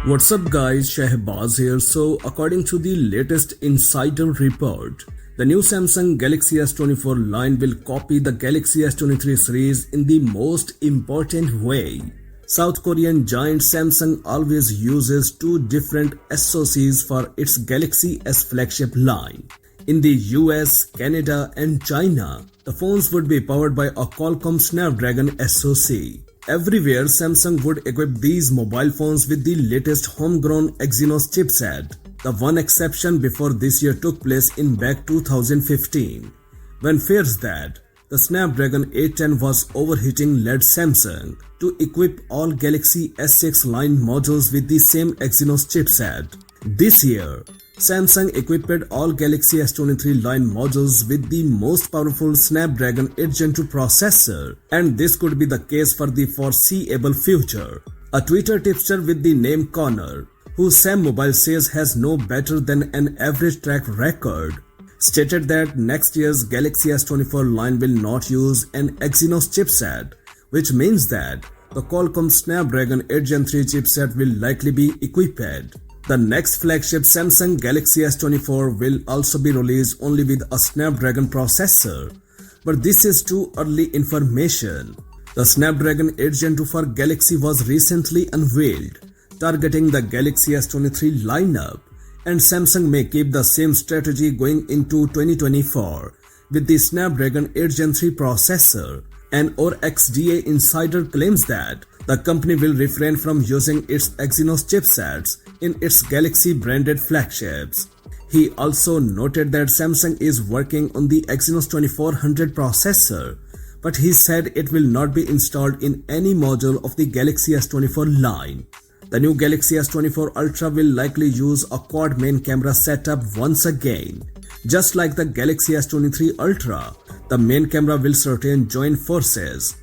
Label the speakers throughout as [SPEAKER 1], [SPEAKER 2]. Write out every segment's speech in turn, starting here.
[SPEAKER 1] What's up guys, Shahbaz here. So according to the latest insider report, the new Samsung Galaxy S24 line will copy the Galaxy S23 series in the most important way. South Korean giant Samsung always uses two different SoCs for its Galaxy S flagship line. In the US, Canada and China, the phones would be powered by a Qualcomm Snapdragon SoC. Everywhere, Samsung would equip these mobile phones with the latest homegrown Exynos chipset. The one exception before this year took place in back 2015, when fears that the Snapdragon 810 was overheating led Samsung to equip all Galaxy S6 line models with the same Exynos chipset. This year, Samsung equipped all Galaxy S23 line models with the most powerful Snapdragon 8 Gen 2 processor, and this could be the case for the foreseeable future. A Twitter tipster with the name Connor, who Sam Mobile says has no better than an average track record, stated that next year's Galaxy S24 line will not use an Exynos chipset, which means that the Qualcomm Snapdragon 8 Gen 3 chipset will likely be equipped. The next flagship Samsung Galaxy S24 will also be released only with a Snapdragon processor, but this is too early information. The Snapdragon 8 Gen 2 for Galaxy was recently unveiled, targeting the Galaxy S23 lineup, and Samsung may keep the same strategy going into 2024 with the Snapdragon 8 Gen 3 processor. An ORXDA insider claims that the company will refrain from using its Exynos chipsets in its Galaxy branded flagships. He also noted that Samsung is working on the Exynos 2400 processor, but he said it will not be installed in any model of the Galaxy S24 line. The new Galaxy S24 Ultra will likely use a quad main camera setup once again. Just like the Galaxy S23 Ultra, the main camera will certainly join forces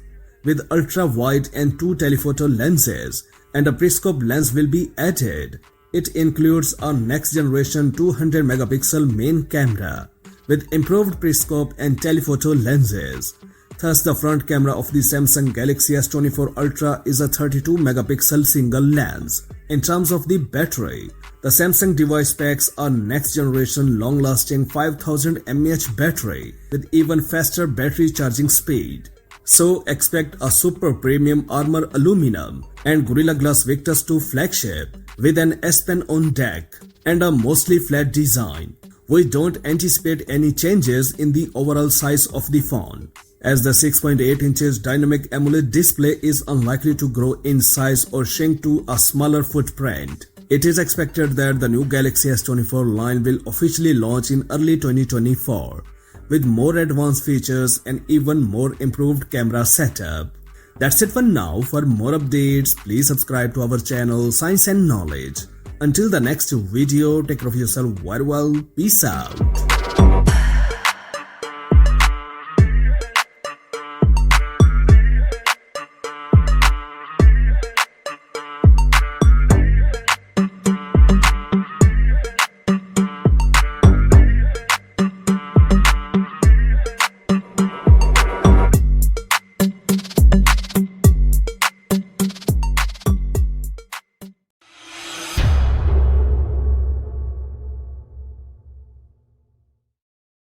[SPEAKER 1] with ultra-wide and two telephoto lenses, and a periscope lens will be added. It includes a next-generation 200-megapixel main camera with improved periscope and telephoto lenses. Thus, the front camera of the Samsung Galaxy S24 Ultra is a 32-megapixel single lens. In terms of the battery, the Samsung device packs a next-generation long-lasting 5000 mAh battery with even faster battery charging speed. So expect a super premium armor aluminum and Gorilla Glass Victus 2 flagship with an S Pen on deck and a mostly flat design. We don't anticipate any changes in the overall size of the phone, as the 6.8 inches dynamic AMOLED display is unlikely to grow in size or shrink to a smaller footprint. It is expected that the new Galaxy S24 line will officially launch in early 2024 with more advanced features and even more improved camera setup. That's it for now. For more updates, please subscribe to our channel Science and Knowledge. Until the next video, take care of yourself very well. Peace out.